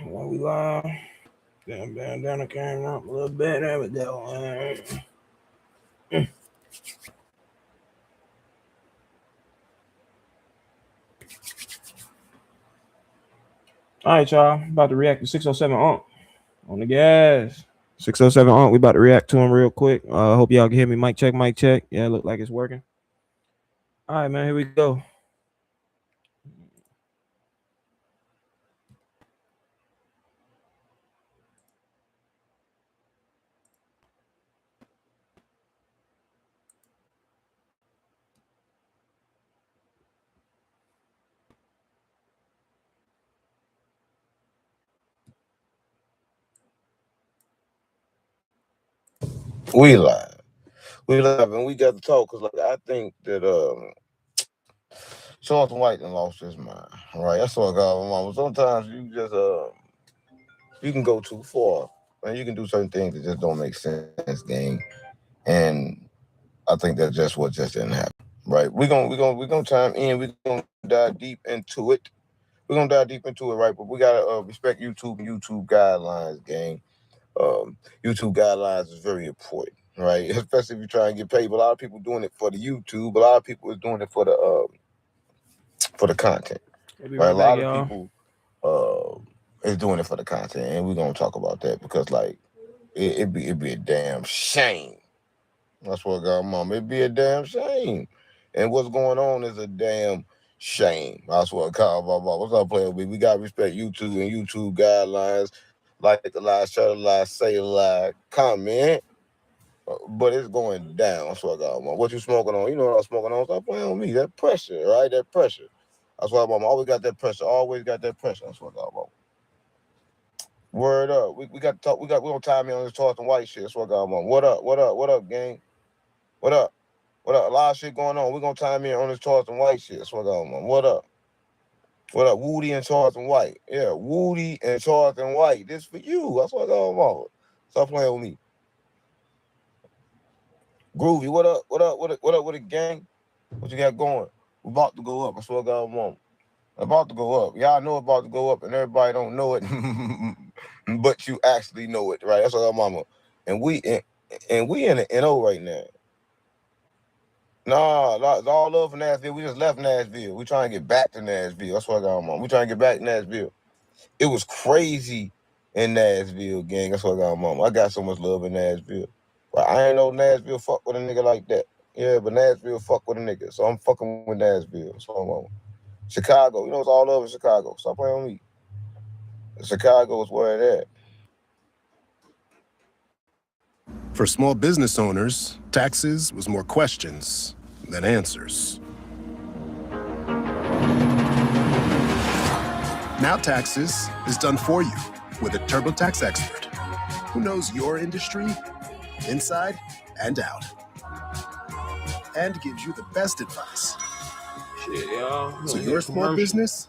When we live, down the camera up a little bit. There we go. All right, y'all. About to react to 607 Omb on the gas. 607 Omb. We about to react to him real quick. Hope y'all can hear me. Mic check, mic check. Yeah, look like it's working. All right, man. Here we go. We live, and we got to talk because, like, I think that Charleston White done lost his mind. Right, that's what I got my mama. Sometimes you just you can go too far, and you can do certain things that just don't make sense, gang. And I think that's just what just didn't happen. Right, we're gonna chime in. We're gonna dive deep into it. We're gonna dive deep into it, right? But we gotta respect YouTube and YouTube guidelines, gang. YouTube guidelines is very important, right? Especially if you're trying to get paid. But a lot of people doing it for the YouTube. A lot of people is doing it for the content. Right, a lot of people is doing it for the content, and we're gonna talk about that because, like, it'd be a damn shame. That's what God, mom. It'd be a damn shame, and what's going on is a damn shame. That's what God, mom. What's up, player? We gotta respect YouTube and YouTube guidelines. Like the lie, share the lie, say the lie, comment, but it's going down. That's what I got, man. What you smoking on? You know what I'm smoking on? Stop playing on me. That pressure, right? That pressure. That's why I'm always got that pressure. Always got that pressure. That's what I got, man. Word up. We got to talk. We gonna time me on this Charleston White shit. That's what I got, man. What up, gang? What up? A lot of shit going on. We gonna time me on this Charleston White shit. That's what I got, man. What up? Woody and Charleston White. Yeah, Woody and Charleston White. This for you. That's what I got, man. Stop playing with me. Groovy, what up with the gang? What you got going? We about to go up. That's what I got, man. About to go up. Y'all know about to go up, and everybody don't know it, but you actually know it, right? That's what I got, mama. And we in the NO right now. Nah, it's all love for Nashville. We just left Nashville. We trying to get back to Nashville. That's what I got, mama. We trying to get back to Nashville. It was crazy in Nashville, gang. That's what I got, mama. I got so much love in Nashville. But I ain't know Nashville fuck with a nigga like that. Yeah, but Nashville fuck with a nigga. So I'm fucking with Nashville. So I'm on. Chicago, you know, it's all over Chicago. Stop playing with me. Chicago is where it at. For small business owners, taxes was more questions than answers. Now Taxes is done for you with a TurboTax expert who knows your industry inside and out and gives you the best advice. Shit, y'all. So your small business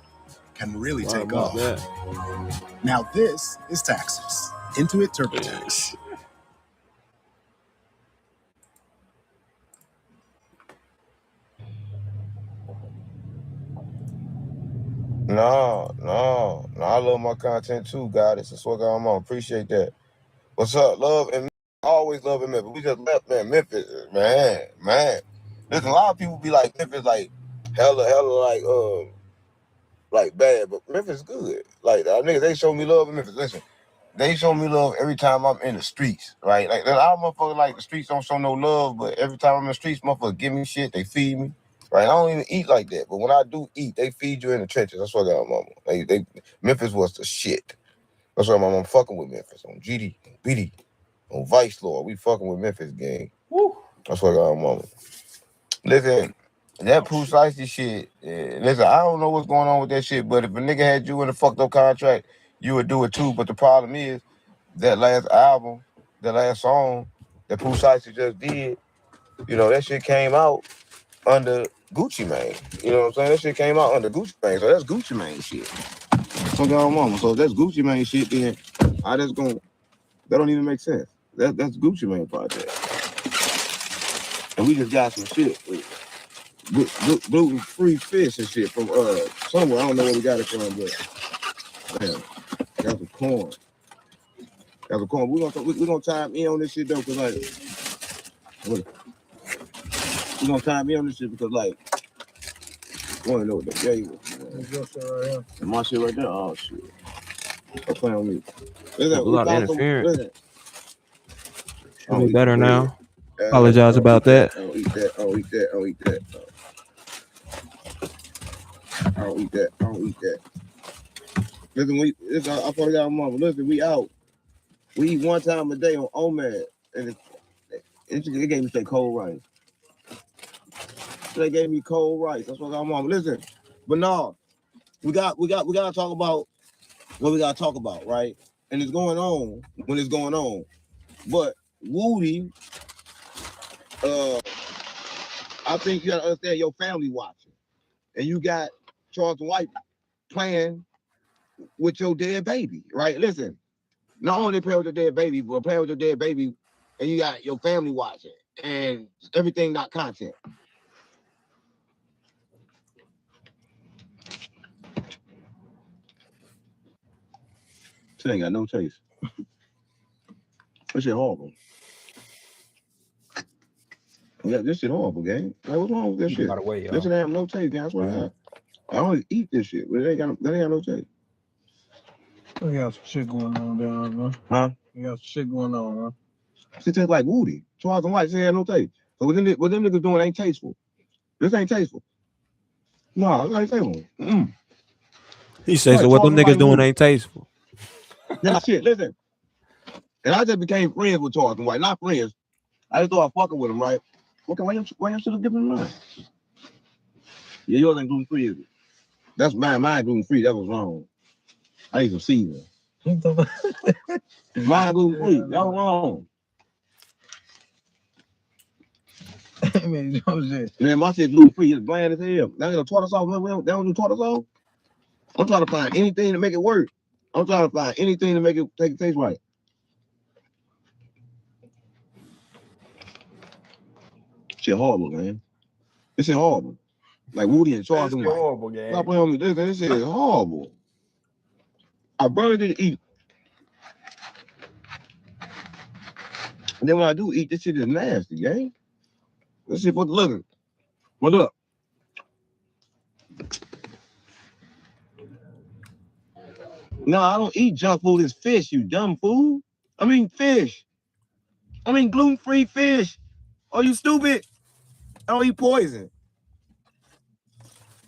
can really take off. Now this is Taxes. Intuit TurboTax. No. I love my content too, guys. That's what I'm on. Appreciate that. What's up? Love and always love in Memphis. We just left, man. Memphis, man. Listen, a lot of people be like Memphis, like hella, like bad, but Memphis good. Like niggas, they show me love in Memphis. Listen, they show me love every time I'm in the streets, right? Like a lot of motherfuckers, like the streets don't show no love, but every time I'm in the streets, motherfuckers give me shit. They feed me. Right, I don't even eat like that, but when I do eat, they feed you in the trenches. That's what I got, mama. Memphis was the shit. That's why I'm fucking with Memphis on GD, on BD, on Vice Lord. We fucking with Memphis, gang. Woo. That's what I got, mama. Listen, that precisely shit. Listen, I don't know what's going on with that shit, but if a nigga had you in a fucked up contract, you would do it too. But the problem is that last album, that last song that precisely just did, you know, that shit came out under Gucci Mane. You know what I'm saying? That shit came out under Gucci Mane. So that's Gucci Mane shit. So if that's Gucci Mane shit, then that don't even make sense. That's Gucci Mane project. And we just got some shit with gluten-free fish and shit from somewhere. I don't know where we got it from, but damn. That's a corn. That's a corn. We're gonna time in on this shit though, cause like we're gonna time in on this shit because like I wanna know what the game was. Your shit right here. And my shit right there. Oh shit. Don't play on me. A lot of interference. Listen, Be better now. Apologize about that. I don't eat that. I don't eat that. I don't eat that. I don't eat that. I don't eat that. Listen, I forgot my mama. Listen, we out. We eat one time a day on Omb, and they gave me cold rice. They gave me cold rice. That's what I got, mama. Listen, but no, we gotta talk about what we gotta talk about, right? And it's going on when it's going on. But Woody, I think you gotta understand your family watching, and you got Charleston White playing with your dead baby, right? Listen, not only playing with your dead baby, but playing with your dead baby, and you got your family watching, and everything not content. This ain't got no taste. This shit horrible. Yeah, this shit horrible, gang. Like, what's wrong with this shit? By the way, y'all. This shit ain't have no taste, gang. I swear to God. I only eat this shit, but that ain't got no taste. We got some shit going on down there. Huh? We got some shit going on, man. Shit tastes like Woody. Charleston White said no taste. So what them niggas doing ain't tasteful. This ain't tasteful. No, it ain't tasteful. He says, so what them niggas doing ain't tasteful. That shit, listen. And I just became friends with Charleston White. Not friends. I just started fucking with him, right? Okay, why you should have given him mine? Yeah, yours ain't gluten free, is it? That's mine. Mine gluten free. That was wrong. I need some seasoning. Mine gluten free. That was wrong. Man, Man, my shit gluten free. It's bland as hell. Now you know tartar sauce. They don't do tartar sauce. I'm trying to find anything to make it work. I'm trying to find anything to make it taste right. Shit horrible, man. This shit horrible. Like Woody and Charleston White. Horrible, gang. Stop playing with me. This shit is horrible. I barely didn't eat. And then when I do eat, this shit is nasty, gang. This shit for the looking. What up? No, I don't eat junk food. It's fish, you dumb fool. I mean fish. I mean gluten-free fish. Are you stupid? I don't eat poison.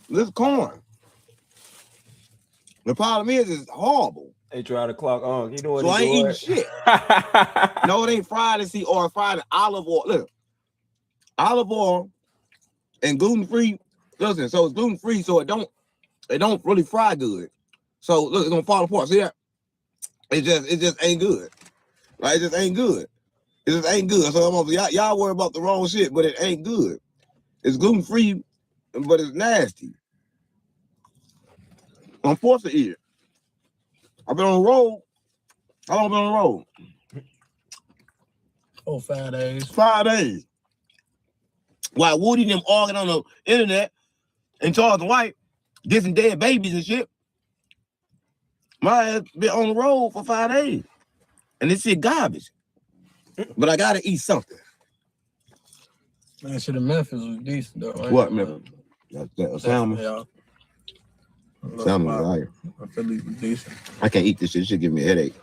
This is corn. The problem is it's horrible. They try to clock on. You know what? So I ain't eating shit. No, it ain't fried in or fried in olive oil. Look, olive oil and gluten-free. Listen, so it's gluten-free, so it don't really fry good. So look, it's gonna fall apart. See that? It just ain't good. Like it just ain't good. It just ain't good. So y'all worry about the wrong shit, but it ain't good. It's gluten-free, but it's nasty. I'm forced to eat it. I've been on the road. How long been on the road? Oh, 5 days. 5 days. While Woody and them arguing on the internet and Charleston White dissing dead babies and shit. My ass been on the road for 5 days. And this shit garbage. But I gotta eat something. Man, shit in Memphis was decent though. Right? What, Memphis? Salmon. Yeah. Salmon is right. I feel it was decent. I can't eat this shit. It should give me a headache.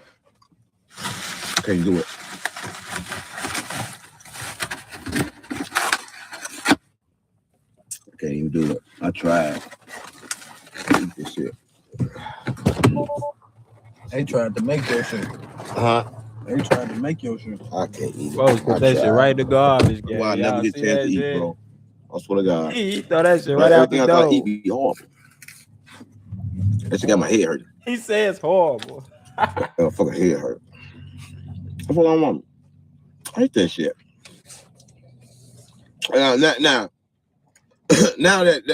Can't do it. I can't even do it. I tried. I can't eat this shit. They tried to make your shit. They tried to make your shit. I can't eat it. Bro, put that shit right in the garbage, gang. Well, I never get a chance to eat, bro. I swear to God. He throw that shit right out the Everything I thought door. eat be horrible. That shit got my head hurting. He says horrible. Fucking head hurt. That's what I want. I hate that shit. Now that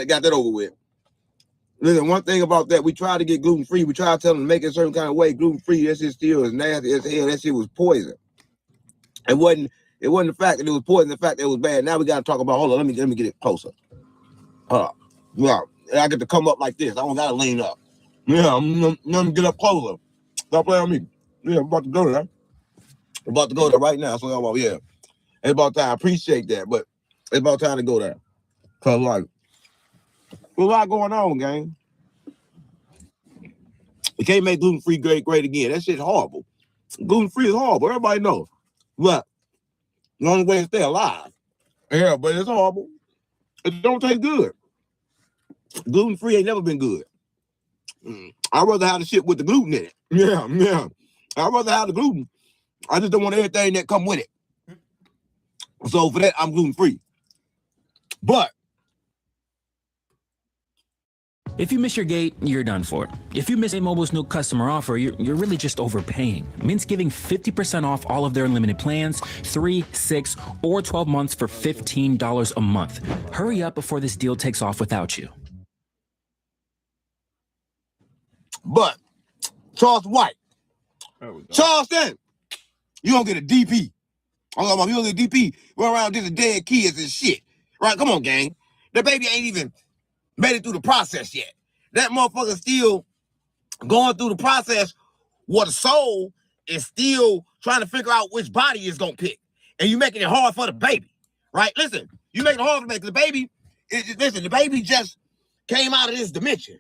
got that over with. Listen, one thing about that, we tried to get gluten free. We tried to tell them to make it a certain kind of way. Gluten free, that shit still is nasty as hell. That shit was poison. It wasn't the fact that it was poison, the fact that it was bad. Now we gotta talk about, hold on, let me get it closer. Yeah, I get to come up like this. I don't gotta lean up. Yeah, let me get up closer. Stop playing with me. Yeah, I'm about to go there. I'm about to go there right now. So I'm like, yeah, it's about time. I appreciate that, but it's about time to go there. Cause like, there's a lot going on, gang. You can't make gluten-free great again. That shit's horrible. Gluten-free is horrible. Everybody knows. But the only way to stay alive. Yeah, but it's horrible. It don't taste good. Gluten-free ain't never been good. I'd rather have the shit with the gluten in it. Yeah. I'd rather have the gluten. I just don't want everything that come with it. So for that, I'm gluten-free. But if you miss your gate, you're done for. If you miss Mobile's new customer offer, you're really just overpaying. Mint's giving 50% off all of their unlimited plans, 3, 6, or 12 months for $15 a month. Hurry up before this deal takes off without you. Charleston White. Charleston, you don't get a DP. I'm talking about you don't get a DP. Run around just dead kids and shit. Right? Come on, gang. The baby ain't even made it through the process yet. That motherfucker still going through the process where the soul is still trying to figure out which body is gonna pick. And you making it hard for the baby. Right? Listen, you making it hard for the baby. The baby just came out of this dimension.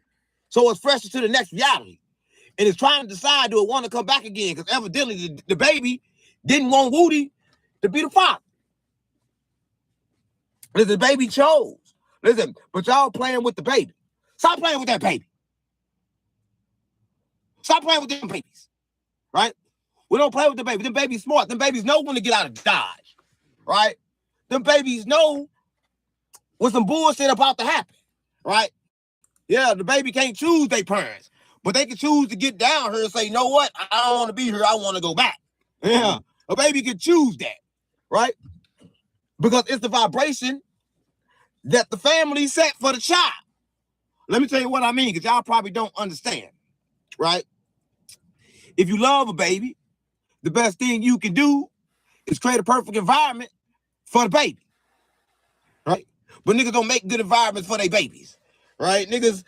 So it's fresh to the next reality. And it's trying to decide, do it want to come back again? Because evidently the baby didn't want Woody to be the father. Listen, the baby chose. Listen, but y'all playing with the baby. Stop playing with that baby. Stop playing with them babies. Right? We don't play with the baby. Them babies smart. Them babies know when to get out of Dodge. Right? Them babies know when some bullshit about to happen. Right? Yeah, the baby can't choose their parents. But they can choose to get down here and say, you know what? I don't want to be here. I want to go back. Yeah. A baby can choose that. Right? Because it's the vibration that the family set for the child. Let me tell you what I mean, because y'all probably don't understand. Right? If you love a baby, the best thing you can do is create a perfect environment for the baby. Right? But niggas don't make good environments for their babies. Right? Niggas,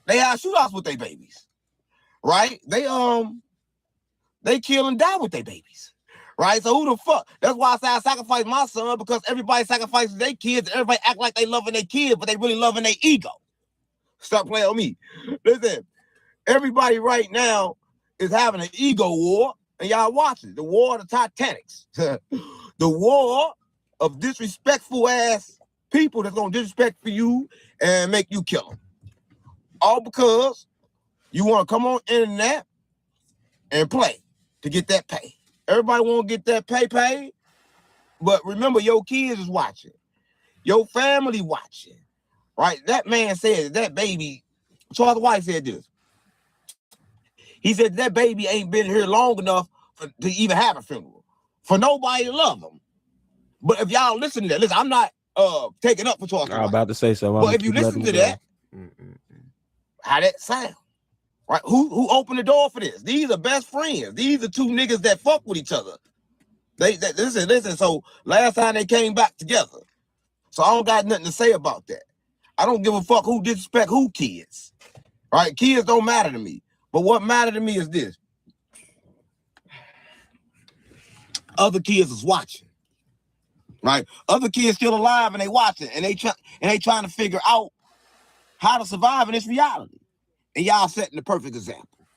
they have shootouts with their babies, right? They kill and die with their babies, right? So who the fuck? That's why I say I sacrifice my son, because everybody sacrifices their kids. Everybody act like they loving their kids, but they really loving their ego. Stop playing with me. Listen, everybody right now is having an ego war, and y'all watching the war of the Titanics, the war of disrespectful ass people that's gonna disrespect for you and make you kill them. All because you want to come on internet and play to get that pay. Everybody want to get that pay, but remember your kids is watching. Your family watching. Right? That man said that baby, Charles White said this. He said that baby ain't been here long enough to even have a funeral. For nobody to love him. But if y'all listen to that, listen, I'm not taking up for Charles White. I'm about to say so. But if you listen to that, how that sound? Right? Who opened the door for this? These are best friends. These are two niggas that fuck with each other. Listen. So last time they came back together. So I don't got nothing to say about that. I don't give a fuck who disrespect who kids. Right? Kids don't matter to me. But what matter to me is this. Other kids is watching. Right? Other kids still alive and they watching and they trying to figure out how to survive in this reality. And y'all setting the perfect example.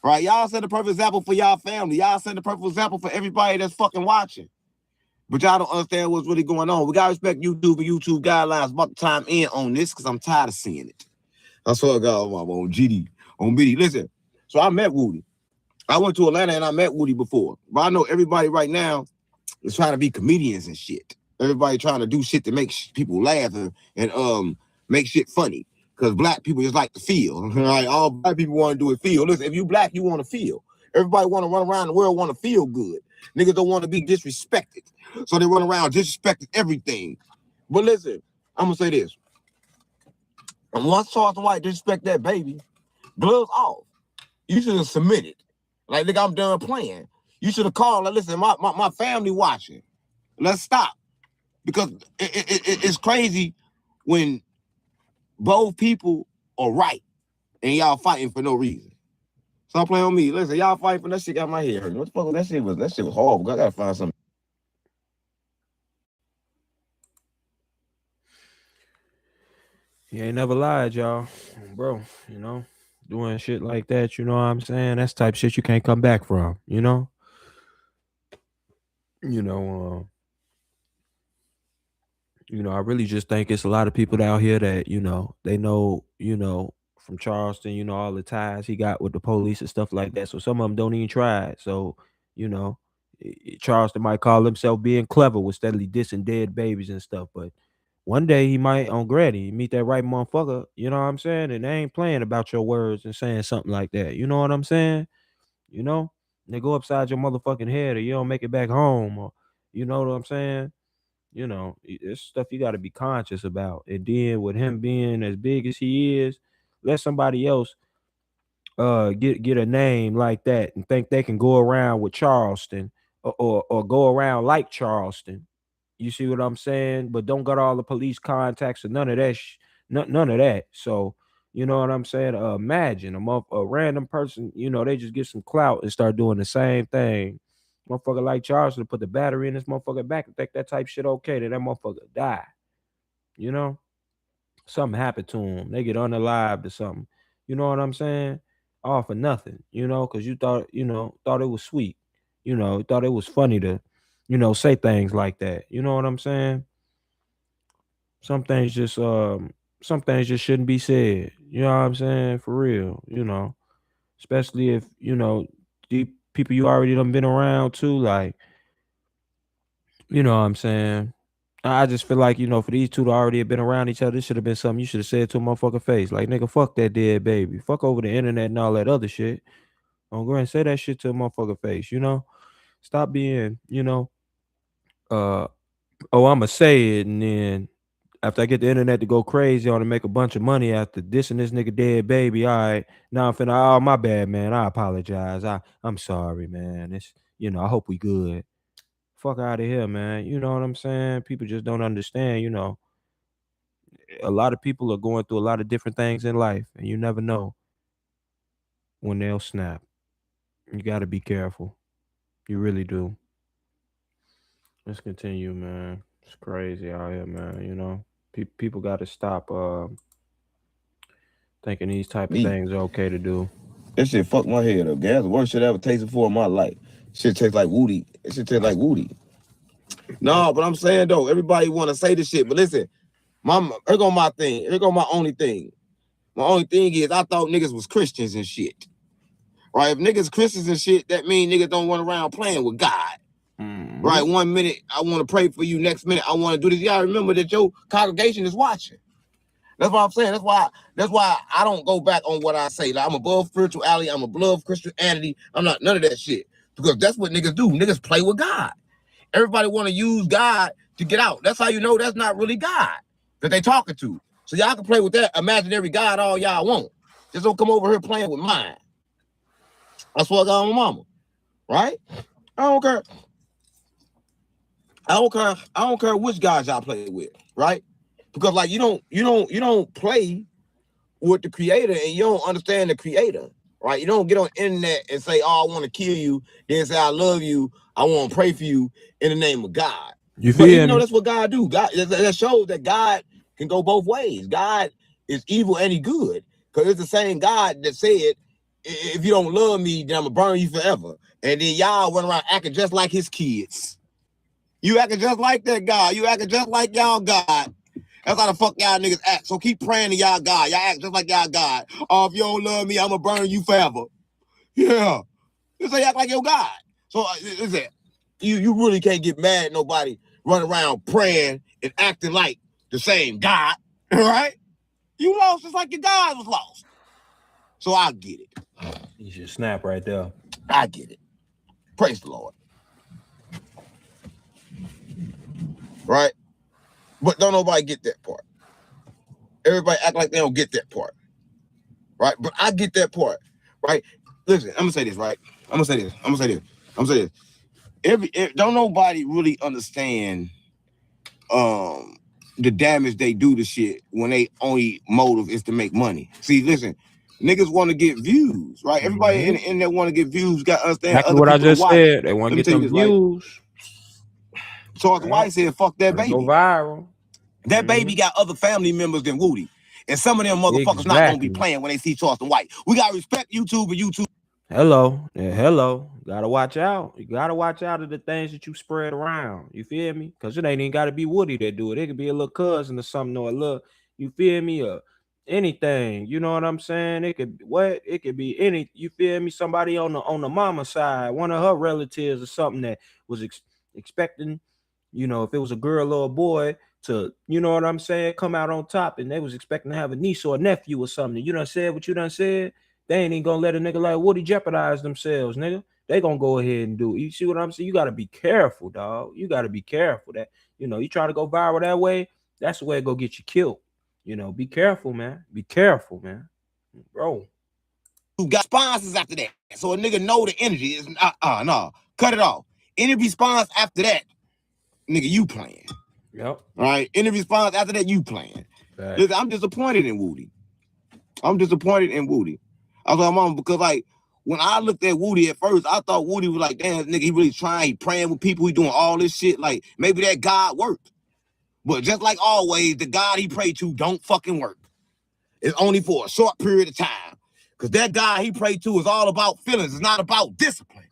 Right? Y'all set the perfect example for y'all family. Y'all set the perfect example for everybody that's fucking watching. But y'all don't understand what's really going on. We gotta respect YouTube and YouTube guidelines. About the time in on this because I'm tired of seeing it. That's what I got on GD, on BD. Listen, so I met Woody. I went to Atlanta and I met Woody before. But I know everybody right now is trying to be comedians and shit. Everybody trying to do shit to make people laugh and make shit funny. Because black people just like to feel. Right? All black people want to do is feel. Listen, if you black, you want to feel. Everybody want to run around the world, want to feel good. Niggas don't want to be disrespected. So they run around disrespecting everything. But listen, I'm going to say this. And once Charleston White disrespect that baby, gloves off. You should have submitted. Like, nigga, I'm done playing. You should have called. Like, listen, my family watching. Let's stop. Because it's crazy when both people are right and y'all fighting for no reason. Stop playing on me. Listen, y'all fight for that shit. Got my head hurt. What the fuck was that shit? That shit was horrible. I gotta find something. He ain't never lied, y'all, bro. You know, doing shit like that. You know what I'm saying? That's type shit you can't come back from. You know. I really just think it's a lot of people out here that, they know, from Charleston, all the ties he got with the police and stuff like that. So some of them don't even try it. So, Charleston might call himself being clever with steadily dissing dead babies and stuff. But one day he might, on Granny, meet that right motherfucker, you know what I'm saying? And they ain't playing about your words and saying something like that. You know what I'm saying? They go upside your motherfucking head or you don't make it back home or, you know what I'm saying? It's stuff you got to be conscious about. And then with him being as big as he is, let somebody else get a name like that and think they can go around with Charleston or go around like Charleston. You see what I'm saying? But don't got all the police contacts or none of that. None of that. So you know what I'm saying? Imagine a random person. They just get some clout and start doing the same thing. Motherfucker like Charleston put the battery in this motherfucker back and think that type shit okay, then that motherfucker die. Something happened to him. They get unalived or something. You know what I'm saying? All for nothing, because you thought it was sweet. Thought it was funny to, say things like that. You know what I'm saying? Some things just shouldn't be said. You know what I'm saying? For real, especially if, the people you already done been around too, like, you know what I'm saying? I just feel like, for these two to already have been around each other, this should have been something you should have said to a motherfucking face. Like, nigga, fuck that dead baby. Fuck over the internet and all that other shit. I'm going to say that shit to a motherfucking face, Stop being, I'ma say it, and then after I get the internet to go crazy on to make a bunch of money after dissing this nigga dead baby, all right, now I'm finna, oh, my bad, man. I apologize. I'm sorry, man. It's, I hope we good. Fuck out of here, man. You know what I'm saying? People just don't understand, a lot of people are going through a lot of different things in life, and you never know when they'll snap. You got to be careful. You really do. Let's continue, man. It's crazy out here, man. People got to stop thinking these type of things are okay to do. That shit fucked my head up. That's the worst shit I ever tasted for in my life. Shit tastes like Woody. It shit tastes like Woody. No, but I'm saying though, everybody want to say this shit. But listen, here go my thing. Here go my only thing. My only thing is I thought niggas was Christians and shit. Right? If niggas Christians and shit, that means niggas don't run around playing with God. Mm-hmm. Right? 1 minute I want to pray for you. Next minute I want to do this. Y'all remember that your congregation is watching. That's what I'm saying. That's why I don't go back on what I say. Like, I'm above spirituality. I'm above Christianity. I'm not none of that shit. Because that's what niggas do. Niggas play with God. Everybody want to use God to get out. That's how you know that's not really God that they talking to. So y'all can play with that imaginary God all y'all want. Just don't come over here playing with mine. I swear to God, my mama. Right? I don't care. I don't care which God y'all play with. Right? Because like you don't play with the creator and you don't understand the creator. Right? You don't get on the internet and say, oh, I want to kill you. Then say, I love you. I want to pray for you in the name of God. You feel me? That's what God do. God, that shows that God can go both ways. God is evil and he good. Because it's the same God that said, if you don't love me, then I'm going to burn you forever. And then y'all run around acting just like his kids. You acting just like that God. You acting just like y'all God. That's how the fuck y'all niggas act. So keep praying to y'all God. Y'all act just like y'all God. Oh, if you don't love me, I'm going to burn you forever. Yeah. This ain't act like your God. So listen, you really can't get mad at nobody running around praying and acting like the same God, right? You lost just like your God was lost. So I get it. You should snap right there. I get it. Praise the Lord. Right? But don't nobody get that part. Everybody act like they don't get that part. Right? But I get that part. Right? Listen, I'm gonna say this, right? I'm gonna say this. Don't nobody really understand the damage they do to shit when they only motive is to make money. See, listen, niggas want to get views, right? Everybody in the internet want to get views. Got to understand Exactly other what I people to just watch. said. They want to Let me get tell them you this, right? views. Charles White said, "Fuck that Go baby." viral. That baby got other family members than Woody, and some of them motherfuckers not gonna be playing when they see Charleston White. We gotta respect YouTube and YouTube. Hello. Yeah, hello. Gotta watch out. You gotta watch out of the things that you spread around. You feel me? Because it ain't even gotta be Woody that do it. It could be a little cousin or something, or a little, you feel me? Or anything. You know what I'm saying? It could it could be any, you feel me? Somebody on the mama side, one of her relatives or something that was expecting, you know, if it was a girl or a boy to, you know what I'm saying, come out on top, and they was expecting to have a niece or a nephew or something. You done said what you done said. They ain't even gonna let a nigga like Woody jeopardize themselves, nigga. They gonna go ahead and do it. You see what I'm saying? You gotta be careful, dog. You gotta be careful that, you know, you try to go viral that way, that's the way it go get you killed. You know, be careful, man. Be careful, man. Bro. You got sponsors after that. So a nigga know the energy is no. Cut it off. Any response after that, nigga, you playing. Yep. All right. Any response after that, you playing. Right. Listen, I'm disappointed in Woody. I'm disappointed in Woody. I was like, mom, because like when I looked at Woody at first, I thought Woody was like, damn, nigga, he really trying, he praying with people, he doing all this shit. Like maybe that God worked. But just like always, the God he prayed to don't fucking work. It's only for a short period of time. Because that God he prayed to is all about feelings. It's not about discipline.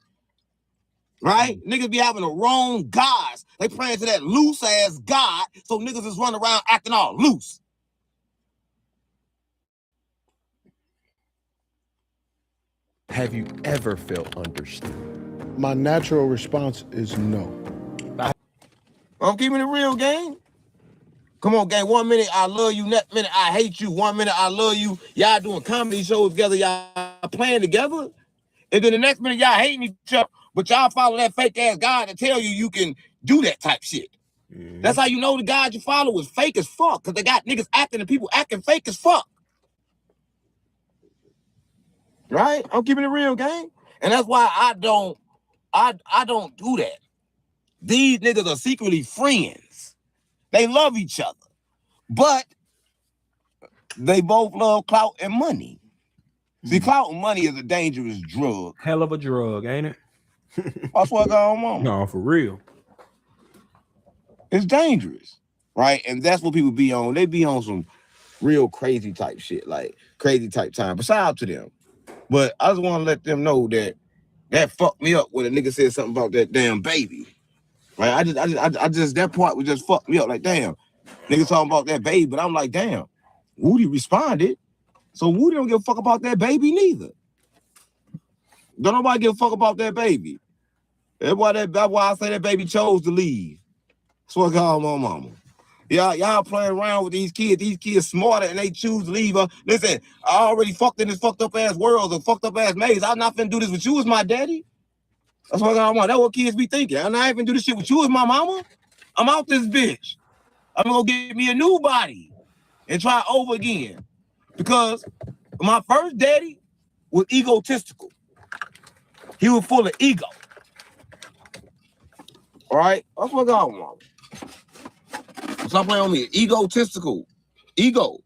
Right? Niggas be having the wrong gods. They praying to that loose ass God, so niggas is running around acting all loose. Have you ever felt understood? My natural response is no. I'm keeping it real, gang. Come on, gang. 1 minute I love you, next minute I hate you. 1 minute I love you. Y'all doing comedy shows together. Y'all playing together. And then the next minute y'all hating each other. But y'all follow that fake ass God to tell you can do that type shit. Mm-hmm. That's how you know the God you follow is fake as fuck. Because they got niggas acting and people acting fake as fuck. Right? I'm keeping it real, gang. And that's why I don't do that. These niggas are secretly friends. They love each other. But they both love clout and money. See, clout and money is a dangerous drug. Hell of a drug, ain't it? That's what going on. No, for real. It's dangerous. Right? And that's what people be on. They be on some real crazy type shit. Like crazy type time. But shout out to them. But I just want to let them know that fucked me up when a nigga said something about that damn baby. Right? I just that part was just fucked me up. Like, damn, nigga talking about that baby, but I'm like, damn, Woody responded. So Woody don't give a fuck about that baby neither. Don't nobody give a fuck about that baby. That's why I say that baby chose to leave. That's what I call my mama. Y'all playing around with these kids. These kids smarter and they choose to leave her. Listen, I already fucked in this fucked up ass world or fucked up ass maze. I'm not finna do this with you as my daddy. That's what I want. That's what kids be thinking. I'm not even do this shit with you as my mama. I'm out this bitch. I'm gonna get me a new body and try over again. Because my first daddy was egotistical. He was full of ego. All right? That's what I want. Stop playing on me. Egotistical. Ego.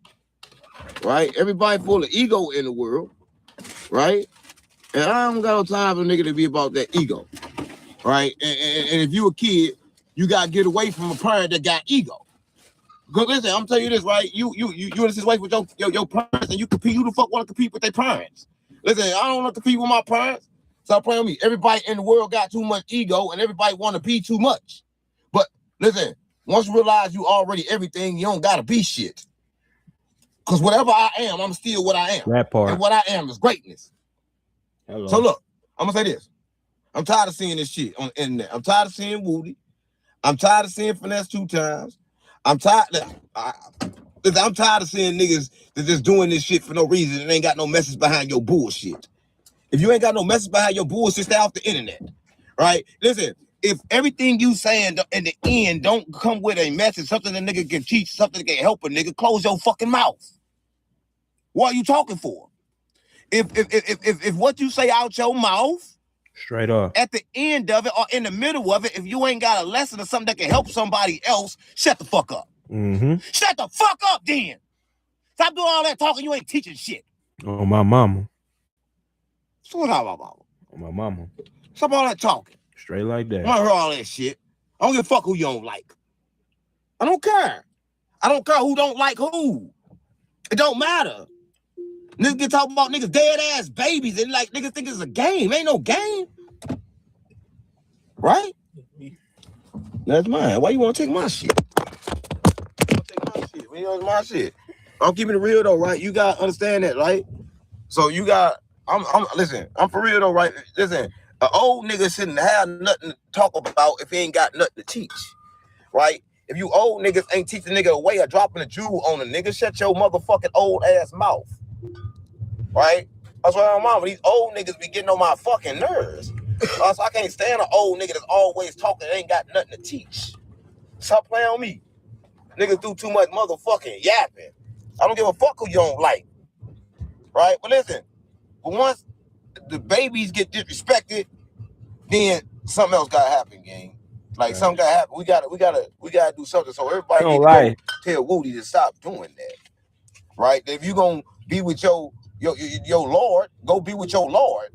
Right? Everybody full of ego in the world. Right? And I don't got no time for a nigga to be about that ego. Right? And if you a kid, you gotta get away from a parent that got ego. Because listen, I'm telling you this, right? You in this situation with your parents, and you compete. Who the fuck want to compete with their parents? Listen, I don't want to compete with my parents. Stop playing with me. Everybody in the world got too much ego, and everybody want to be too much. But listen, once you realize you already everything, you don't gotta be shit. Because whatever I am, I'm still what I am. That part. And what I am is greatness. Hello. So look, I'm gonna say this. I'm tired of seeing this shit on the internet. I'm tired of seeing Woody. I'm tired of seeing Finesse 2 times. I'm tired of seeing niggas that just doing this shit for no reason and ain't got no message behind your bullshit. If you ain't got no message behind your bullshit, stay off the internet. Right? Listen, if everything you saying in the end don't come with a message, something that nigga can teach, something that can help a nigga, close your fucking mouth. What are you talking for? If what you say out your mouth, straight up, at the end of it or in the middle of it, if you ain't got a lesson or something that can help somebody else, shut the fuck up. Mm-hmm. Shut the fuck up then. Stop doing all that talking. You ain't teaching shit. On my mama. So what about mama? On my mama. Stop all that talking. Straight like that. I want to hear all that shit. I don't give a fuck who you don't like. I don't care. I don't care who don't like who. It don't matter. Niggas get talking about niggas dead ass babies and like niggas think it's a game. Ain't no game. Right? That's mine. Why you want to take my shit? Take my shit. It's my shit. I'm keeping it real though, right? You gotta understand that, right? So you got. Listen. I'm for real though, right? Listen. An old nigga shouldn't have nothing to talk about if he ain't got nothing to teach, right? If you old niggas ain't teaching a nigga a way of dropping a jewel on a nigga, shut your motherfucking old ass mouth, right? That's why I'm on. These old niggas be getting on my fucking nerves. So I can't stand an old nigga that's always talking and ain't got nothing to teach. Stop playing on me. Niggas do too much motherfucking yapping. I don't give a fuck who you don't like, right? But listen, but once the babies get disrespected, then something else gotta happen, gang. Like something gotta happen. We gotta do something. So everybody need to tell Woody to stop doing that, right? If you gonna be with your Lord, go be with your Lord.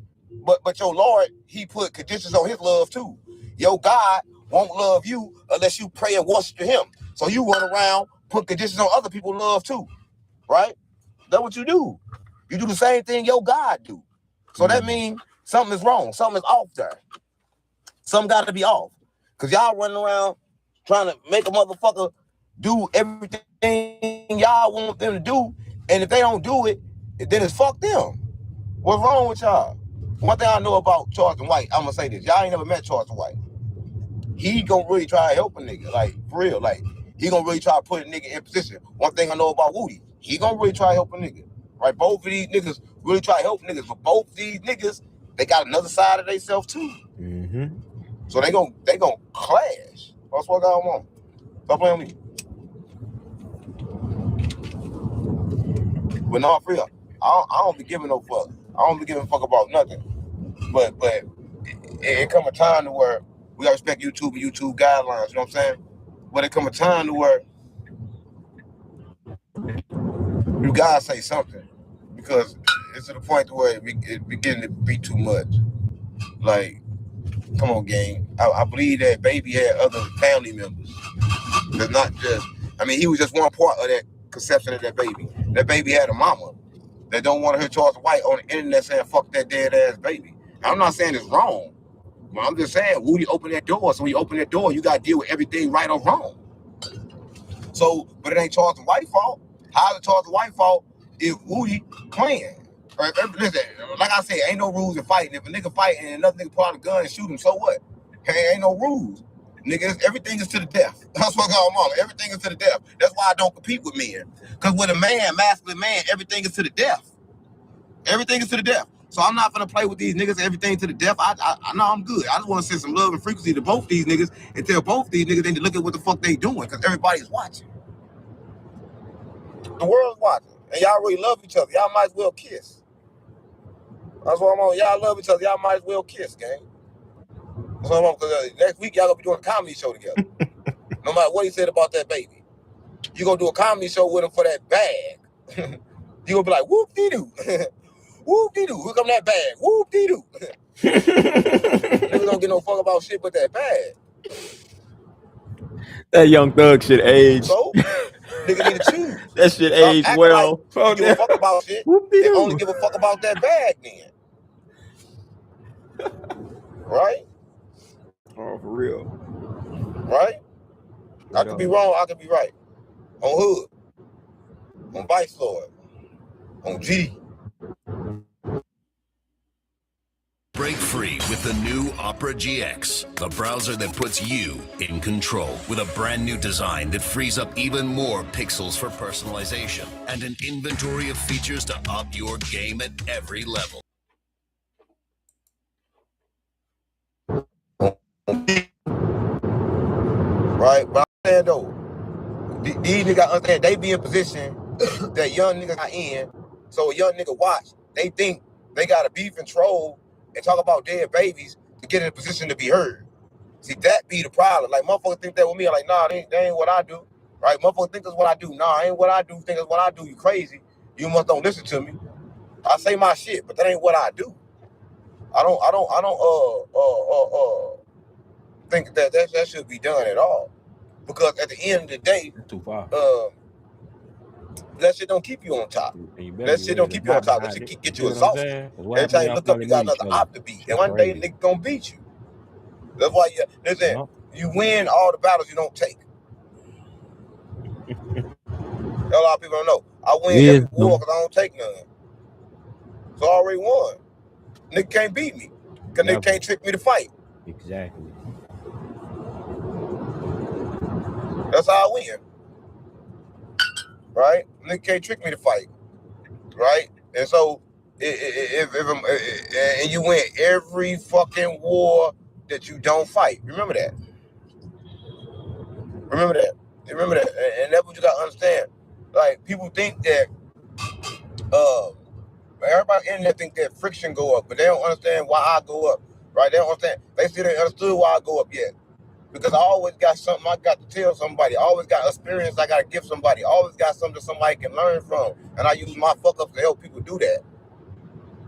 But your Lord, he put conditions on his love too. Your God won't love you unless you pray and worship to him. So you run around, put conditions on other people's love too, right? That's what you do. You do the same thing your God do. So that means something is wrong. Something is off there. Something got to be off. Because y'all running around trying to make a motherfucker do everything y'all want them to do. And if they don't do it, then it's fuck them. What's wrong with y'all? One thing I know about Charleston White, I'm going to say this. Y'all ain't never met Charleston White. He going to really try to help a nigga. Like, for real. Like, he going to really try to put a nigga in position. One thing I know about Woody, he going to really try to help a nigga. Right? Both of these niggas really try to help niggas. But both these niggas, they got another side of themselves too. Mm-hmm. So they gonna clash. That's what I want. Stop playing with me. But no, for real, I don't be giving no fuck. I don't be giving a fuck about nothing. But it come a time to where we gotta respect YouTube and YouTube guidelines. You know what I'm saying? But it come a time to where you gotta say something because it's to the point to where it beginning to be too much. Like, come on, gang. I believe that baby had other family members. That's not just. I mean, he was just one part of that conception of that baby. That baby had a mama that don't want to hear Charleston White on the internet saying "fuck that dead ass baby." I'm not saying it's wrong, but I'm just saying Woody opened that door. So when you open that door, you gotta deal with everything right or wrong. So, but it ain't Charleston White's fault. How is it Charleston White's fault if Woody playing? Right? Listen, like I said, ain't no rules in fighting. If a nigga fighting and another nigga pull out a gun and shoot him, so what? Hey, ain't no rules. Niggas, everything is to the death. That's what I call mama. Everything is to the death. That's why I don't compete with men. Because with a man, masculine man, everything is to the death. Everything is to the death. So I'm not gonna play with these niggas, everything to the death. I know I'm good. I just want to send some love and frequency to both these niggas and tell both these niggas they need to look at what the fuck they doing, because everybody's watching. The world's watching. And y'all really love each other. Y'all might as well kiss. That's what I'm on. Y'all love each other. Y'all might as well kiss, gang. That's what I'm on. Because next week, y'all going to be doing a comedy show together. No matter what he said about that baby. You going to do a comedy show with him for that bag. You going to be like, whoop-dee-doo. Whoop-dee-doo. Here come that bag. Whoop-dee-doo. Niggas don't get no fuck about shit but that bag. That Young Thug shit age. So, niggas need to choose. That shit age well. Like you give a fuck about shit. They only give a fuck about that bag then. Right? Oh, for real. Right? I could be wrong, I could be right. On Hood. On Vice Lord. On G. Break free with the new Opera GX, the browser that puts you in control. With a brand new design that frees up even more pixels for personalization and an inventory of features to up your game at every level. Right? But I'm saying though, these niggas understand they be in position that young niggas not in. So a young nigga watch, they think they gotta be controlled and talk about dead babies to get in a position to be heard. See, that be the problem. Like, motherfuckers think that with me. I'm like, nah, that ain't what I do. Right? Motherfuckers think that's what I do. Nah, ain't what I do. Think that's what I do. You crazy. You must don't listen to me. I say my shit, but that ain't what I do. I don't think that should be done at all. Because at the end of the day, Too far. that shit don't keep you on top. That shit don't keep you on top. That shit get you exhausted. Every time you look up, you got another op to beat. And one day, nigga gonna beat you. That's why you win all the battles you don't take. A lot of people don't know. I win every war because I don't take none. So I already won. Nigga can't beat me. Because nigga can't trick me to fight. Exactly. That's how I win. Right? Nigga can't trick me to fight. Right? And so, and you win every fucking war that you don't fight. Remember that. Remember that. Remember that. And that's what you got to understand. Like, people think that, everybody in there think that friction go up, but they don't understand why I go up. Right? They don't understand. They still ain't understood why I go up yet. Because I always got something I got to tell somebody. I always got experience I got to give somebody. I always got something somebody can learn from. And I use my fuck ups to help people do that.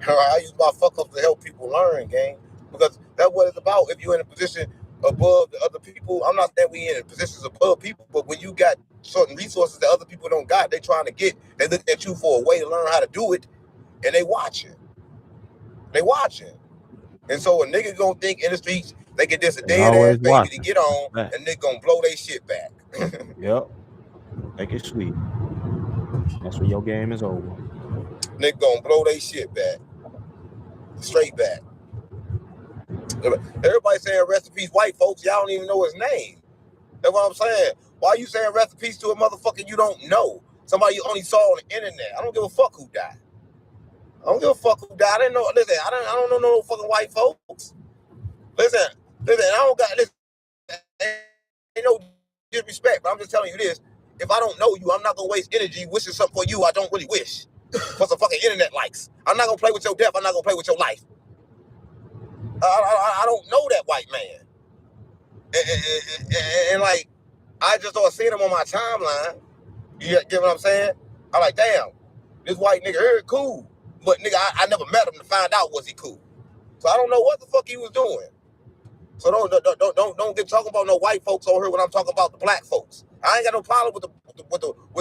I use my fuck ups to help people learn, gang. Because that's what it's about. If you're in a position above the other people, I'm not saying we in positions above people, but when you got certain resources that other people don't got, they trying to get, they look at you for a way to learn how to do it, and they watching. They watching. And so a nigga gonna think in the streets, they get this a dead ass baby to get on, and they gonna blow their shit back. Yep. Make it sweet. That's when your game is over. Nigga gonna blow their shit back. Straight back. Everybody saying rest in peace white folks, y'all don't even know his name. That's what I'm saying. Why are you saying rest in peace to a motherfucker you don't know? Somebody you only saw on the internet. I don't give a fuck who died. I don't give a fuck who died. I didn't know. Listen, I don't know no fucking white folks. Listen, I don't got this. Ain't no disrespect, but I'm just telling you this. If I don't know you, I'm not gonna waste energy wishing something for you I don't really wish. For some fucking internet likes. I'm not gonna play with your death. I'm not gonna play with your life. I don't know that white man. And like, I just started seeing him on my timeline. You get what I'm saying? I'm like, damn, this white nigga here cool. But nigga, I never met him to find out was he cool. So I don't know what the fuck he was doing. So don't get talking about no white folks over here when I'm talking about the black folks. I ain't got no problem with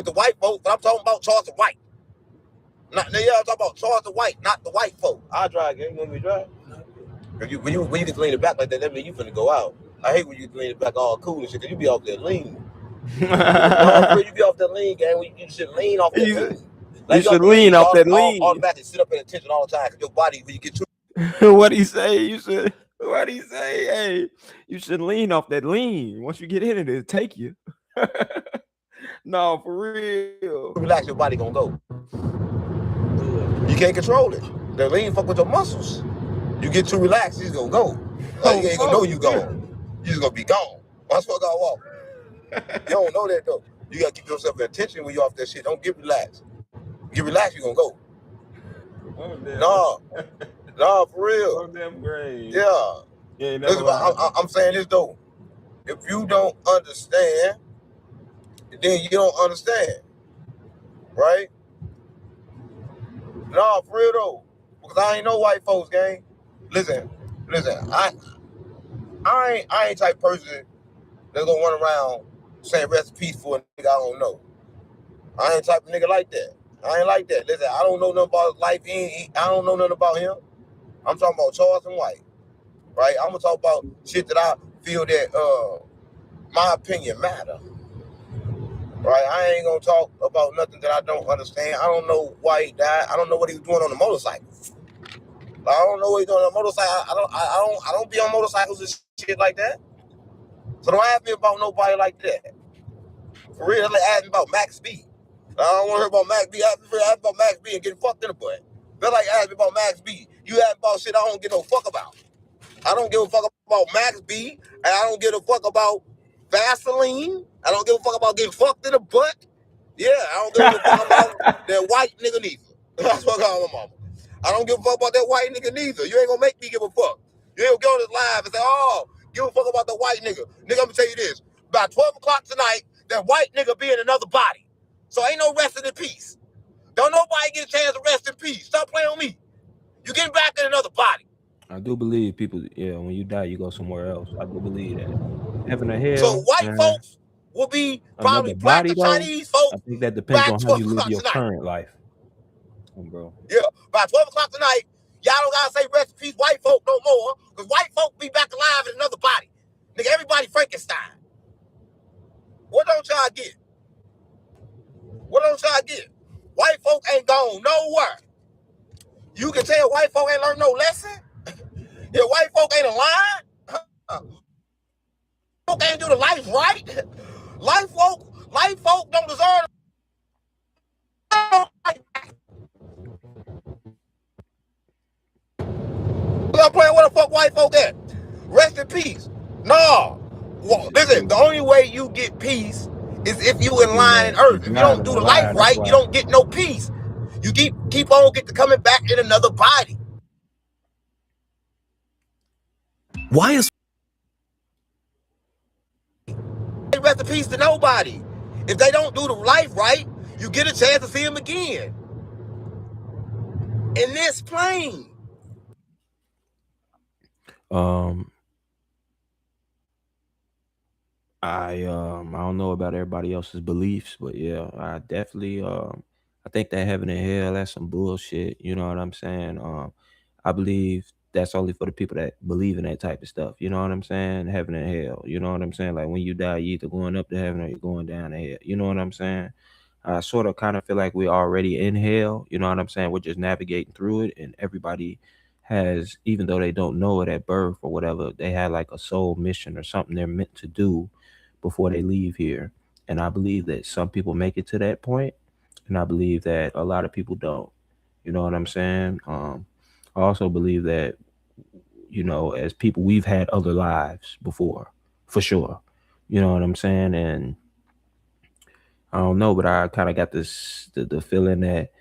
the white folks, but I'm talking about Charleston white. I'm talking about Charleston white, not the white folk. I drive, gang. You want me to drive? When you can lean it back like that means you finna go out. I hate when you lean it back all cool and shit, cause you be off that lean. No, you be off that lean, gang. You should lean off that lean. Like, you should lean off that lean. Automatically sit up in attention all the time, cause your body, when you get too. What he say? What he say? Hey, you should lean off that lean. Once you get in it, it'll take you. No, for real. Relax, your body gonna go. You can't control it. The lean fuck with your muscles. You get too relaxed, he's gonna go. You ain't gonna know you gone. You just gonna be gone. That's what I gotta walk. You don't know that though. You gotta keep yourself in attention when you off that shit. Don't get relaxed. Get relaxed, you gonna go. No, for real. Damn great. Yeah. Listen, I'm saying this though. If you don't understand, then you don't understand. Right? No, for real though. Because I ain't no white folks, gang. Listen, I ain't type person that's gonna run around saying rest in peace for a nigga I don't know. I ain't type of nigga like that. I ain't like that. Listen, I don't know nothing about his life. I don't know nothing about him. I'm talking about Charleston white. Right? I'm gonna talk about shit that I feel that my opinion matter. Right? I ain't gonna talk about nothing that I don't understand. I don't know why he died. I don't know what he was doing on the motorcycle. I don't know what he's doing on a motorcycle. I don't be on motorcycles and shit like that. So don't ask me about nobody like that. For real, like ask me about Max B. I don't want to hear about Max B. Ask me about Max B and getting fucked in the butt. They're like ask me about Max B. You ask about shit I don't give no fuck about. I don't give a fuck about Max B. And I don't give a fuck about Vaseline. I don't give a fuck about getting fucked in the butt. Yeah, I don't give a fuck about that white nigga neither. That's what I call my mama. I don't give a fuck about that white nigga neither. You ain't gonna make me give a fuck. You ain't gonna go on this live and say, oh, give a fuck about the white nigga. Nigga, I'm gonna tell you this. By 12 o'clock tonight, that white nigga be in another body. So ain't no resting in peace. Don't Don't nobody get a chance to rest in peace. Stop playing on me. You get back in another body. I do believe people, yeah, when you die, you go somewhere else. I do believe that. Heaven or hell. So white folks will be probably another black body, or though, Chinese folks I think that depends by on how 12 you live o'clock your tonight. current life. Bro. Yeah, by 12 o'clock tonight, y'all don't gotta say rest in peace white folk no more, because white folk be back alive in another body. Nigga, everybody Frankenstein. What don't y'all get? What don't y'all get? White folk ain't gone nowhere. You can tell white folk ain't learned no lesson? Yeah, white folk ain't alive? Folk ain't do the life right? Life folk don't deserve I'm playing where the fuck white folk at? Rest in peace. No. Well, listen, the only way you get peace is if you in line in earth. If you don't do the life right, you don't get no peace. You keep on coming back in another body. Why is rest in peace to nobody? If they don't do the life right, you get a chance to see them again. In this plane. I don't know about everybody else's beliefs, but yeah, I definitely I think that heaven and hell, that's some bullshit. You know what I'm saying? I believe that's only for the people that believe in that type of stuff. You know what I'm saying? Heaven and hell. You know what I'm saying? Like when you die, you either going up to heaven or you're going down to hell. You know what I'm saying? I sort of kind of feel like we're already in hell. You know what I'm saying? We're just navigating through it, and everybody has, even though they don't know it at birth or whatever, they had like a soul mission or something they're meant to do before they leave here. And I believe that some people make it to that point, and I believe that a lot of people don't. You know what I'm saying? I also believe that, you know, as people, we've had other lives before, for sure. You know what I'm saying? And I don't know, but I kind of got this the feeling that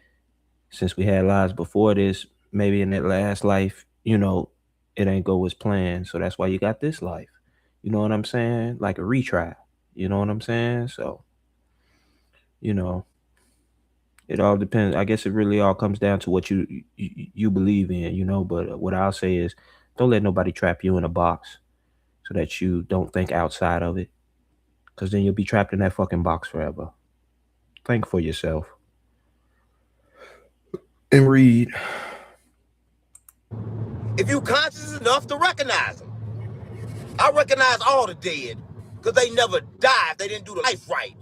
since we had lives before this, maybe in that last life, you know, it ain't go as planned. So that's why you got this life. You know what I'm saying? Like a retry. You know what I'm saying? So, you know, it all depends. I guess it really all comes down to what you believe in, you know. But what I'll say is, don't let nobody trap you in a box so that you don't think outside of it, because then you'll be trapped in that fucking box forever. Think for yourself and read. If you conscious enough to recognize them. I recognize all the dead because they never died. They didn't do the life right.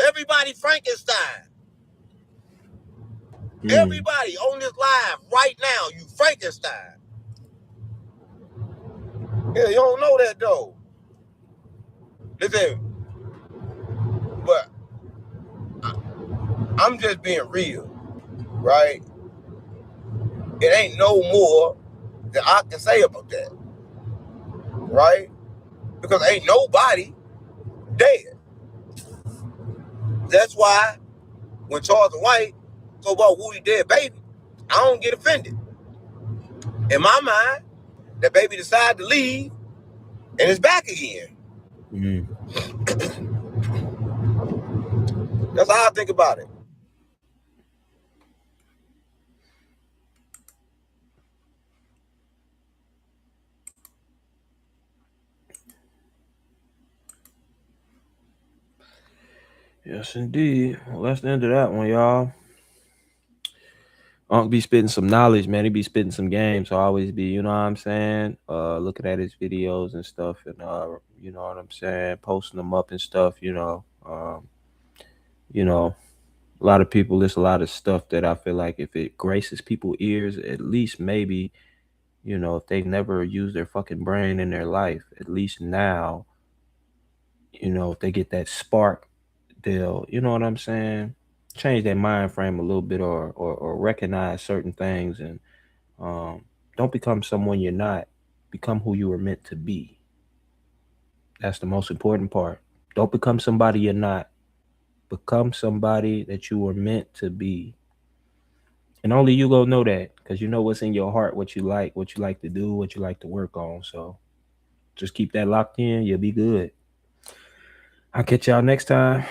Everybody Frankenstein. Everybody on this live right now, you Frankenstein. Yeah, you don't know that though. Listen, but I'm just being real, right? It ain't no more that I can say about that, right? Because ain't nobody dead. That's why when Charleston White talk about Woody dead baby, I don't get offended. In my mind, that baby decided to leave and it's back again. That's how I think about it. Yes, indeed. Well, that's the end of that one, y'all. Unc be spitting some knowledge, man. He be spitting some games. So I always be, you know what I'm saying, looking at his videos and stuff, and you know what I'm saying, posting them up and stuff, you know. A lot of people, there's a lot of stuff that I feel like if it graces people's ears, at least maybe, you know, if they've never used their fucking brain in their life, at least now, you know, if they get that spark, they'll, you know what I'm saying, change their mind frame a little bit, or recognize certain things, and don't become someone you're not. Become who you were meant to be. That's the most important part. Don't become somebody you're not. Become somebody that you were meant to be. And only you gonna know that, because you know what's in your heart, what you like to do, what you like to work on. So just keep that locked in. You'll be good. I'll catch y'all next time.